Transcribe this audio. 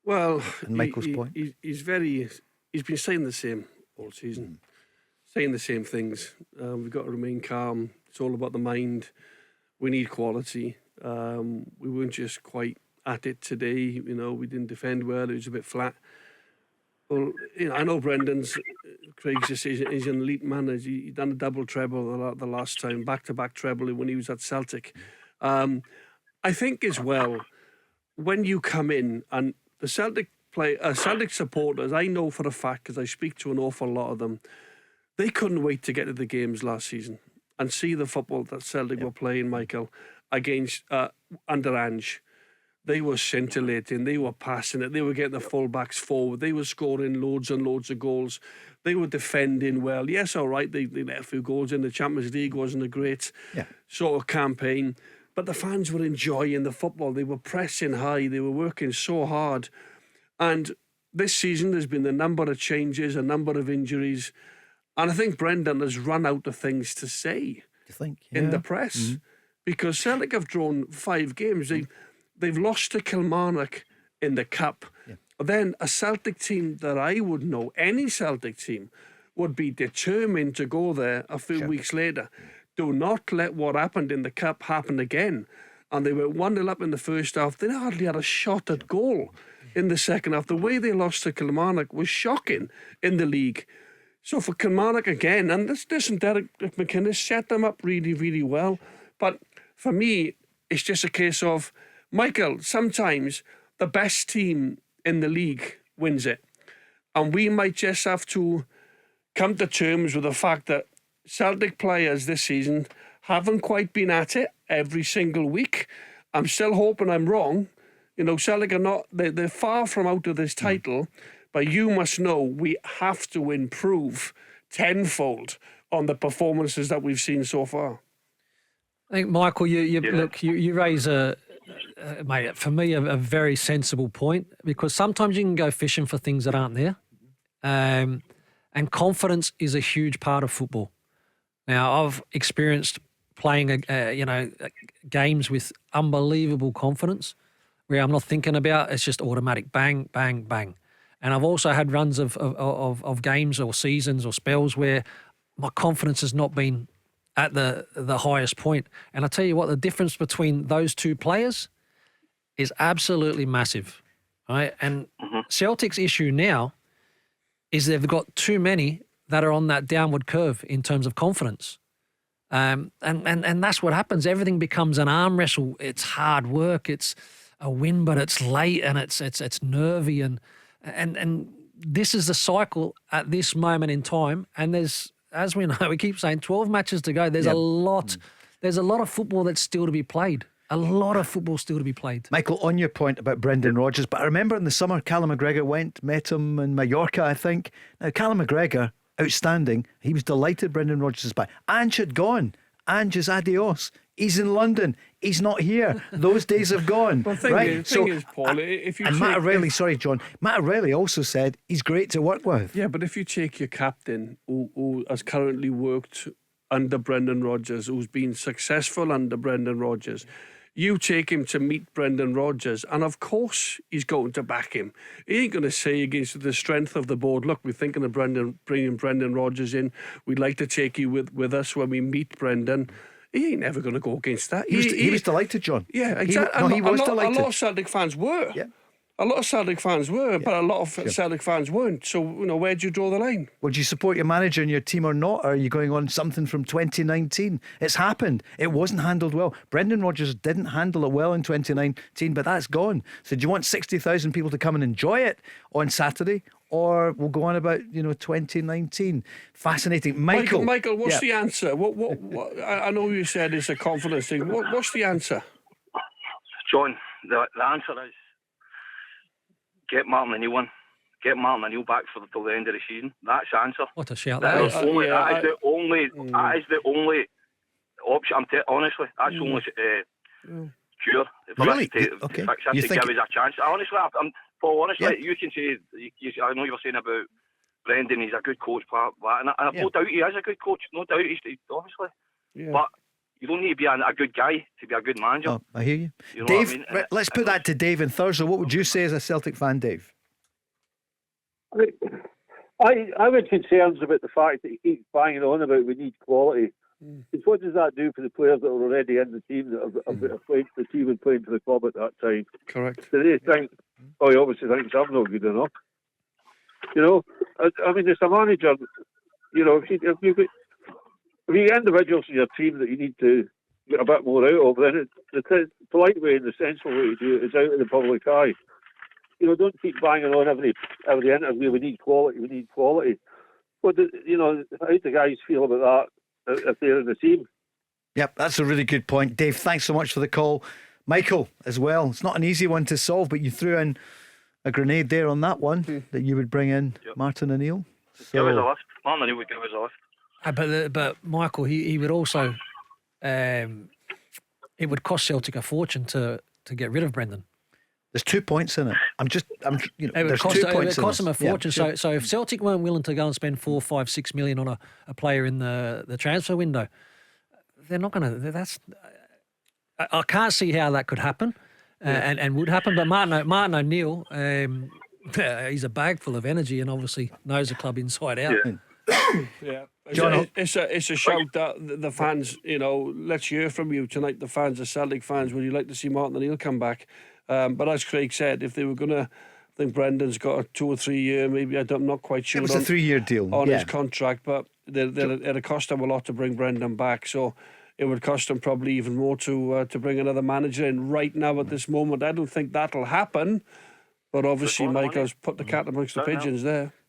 Well, And Michael's point. He's been saying the same all season, saying the same things. We've got to remain calm. It's all about the mind. We need quality. We weren't just quite at it today. We didn't defend well. It was a bit flat. Well, I know Craig's decision. He's an elite man. He done a double treble the last time, back-to-back treble when he was at Celtic. I think as well, when you come in and the Celtic supporters, I know for a fact because I speak to an awful lot of them, they couldn't wait to get to the games last season and see the football that Celtic were playing, Michael, against under Ange. They were scintillating, they were passing it, they were getting the fullbacks forward, they were scoring loads and loads of goals, they were defending well. Yes, all right, they let a few goals in. The Champions League wasn't a great sort of campaign, but the fans were enjoying the football. They were pressing high, they were working so hard. And this season there's been a number of changes, a number of injuries, and I think Brendan has run out of things to say in the press because Celtic have drawn 5 games. They've lost to Kilmarnock in the Cup. Then a Celtic team that I would know, any Celtic team, would be determined to go there a few weeks later. Do not let what happened in the Cup happen again. And they were 1-0 up in the first half. They hardly had a shot at goal in the second half. The way they lost to Kilmarnock was shocking in the league. So for Kilmarnock again, and listen, Derek McInnes set them up really, really well. But for me, it's just a case of, Michael, sometimes the best team in the league wins it. And we might just have to come to terms with the fact that Celtic players this season haven't quite been at it every single week. I'm still hoping I'm wrong. Celtic are not, they're far from out of this title, but you must know we have to improve tenfold on the performances that we've seen so far. I think, Michael, you raise mate, for me, a very sensible point, because sometimes you can go fishing for things that aren't there. And confidence is a huge part of football. Now, I've experienced playing, games with unbelievable confidence where I'm not thinking about, it's just automatic, bang, bang, bang. And I've also had runs of games or seasons or spells where my confidence has not been at the highest point. And I tell you what, the difference between those two players is absolutely massive, right? And Celtic's issue now is they've got too many that are on that downward curve in terms of confidence. And that's what happens. Everything becomes an arm wrestle. It's hard work. It's a win, but it's late and it's nervy. And this is the cycle at this moment in time. And there's, as we know, we keep saying 12 matches to go. There's a lot of football that's still to be played. A lot of football still to be played. Michael, on your point about Brendan Rodgers, but I remember in the summer Callum McGregor met him in Mallorca, I think. Now, Callum McGregor, outstanding. He was delighted Brendan Rodgers is back. Ange had gone. Ange is adios. He's in London. He's not here. Those days have gone. Well, thing is, Paul, if you Matt O'Reilly, sorry, John. Matt O'Reilly also said he's great to work with. Yeah, but if you take your captain, who has currently worked under Brendan Rodgers, who's been successful under Brendan Rodgers, you take him to meet Brendan Rodgers, and of course he's going to back him. He ain't going to say against the strength of the board, look, we're thinking of bringing Brendan Rodgers in. We'd like to take you with us when we meet Brendan. He ain't never going to go against that. He was delighted, John. Yeah, exactly. He was delighted. A lot of Celtic fans were. Yeah. A lot of Celtic fans were, but a lot of Celtic fans weren't. So, where'd you draw the line? Would you support your manager and your team or not? Or are you going on something from 2019? It's happened. It wasn't handled well. Brendan Rodgers didn't handle it well in 2019, but that's gone. So do you want 60,000 people to come and enjoy it on Saturday? Or we'll go on about 2019. Fascinating. Michael, what's the answer? What I know you said it's a confidence thing. What's the answer? John, the answer is get Martin O'Neill Get Martin O'Neill back till the end of the season. That's the answer. What a shout that is. That is the only option. Honestly, that's the only cure for really? us to fix it, to give us a chance. Honestly, Paul, you can say, I know you were saying about Brendan, he's a good coach, and I no doubt he is a good coach. No doubt, he's obviously. Yeah. But You don't need to be a good guy to be a good manager. Oh, I hear you. You know Dave, what I mean? let's put that to Dave in Thursday. What would you say as a Celtic fan, Dave? I have concerns about the fact that he keeps banging on about we need quality. Because what does that do for the players that are already in the team that have played for the team and playing for the club at that time? Correct. Do they think, oh, he obviously thinks I'm not good enough? You know, I mean, as a manager, you know, if you get individuals in your team that you need to get a bit more out of, then the polite way and the sensible way to do it is out in the public eye. You know, don't keep banging on every interview. We need quality. We need quality. But you know, how do the guys feel about that if they're in the team? Yep, that's a really good point, Dave. Thanks so much for the call, Michael, as well. It's not an easy one to solve, but you threw in a grenade there on that one that you would bring in Martin O'Neill. Give us a lift. Martin O'Neill would give us a lift. But Michael, he would also. It would cost Celtic a fortune to get rid of Brendan. There's 2 points in it. It would there's cost, 2 it would points in cost it. them a fortune. Yeah, So if Celtic weren't willing to go and spend 4, 5, 6 million on a player in the transfer window, they're not going to. I can't see how that could happen, and would happen. But Martin O'Neill, he's a bag full of energy and obviously knows the club inside out. Yeah. John, It's a shout that the fans, you know, let's hear from you tonight, the fans, the Celtic fans. Would you like to see Martin O'Neill come back? But as Craig said, if they were going to, I think Brendan's got a 2 or 3 year, maybe, I'm not quite sure. It was a 3-year deal on his contract, but it'd cost him a lot to bring Brendan back. So it would cost him probably even more to bring another manager in right now at this moment. I don't think that'll happen. But obviously, Michael's put the cat amongst the pigeons there.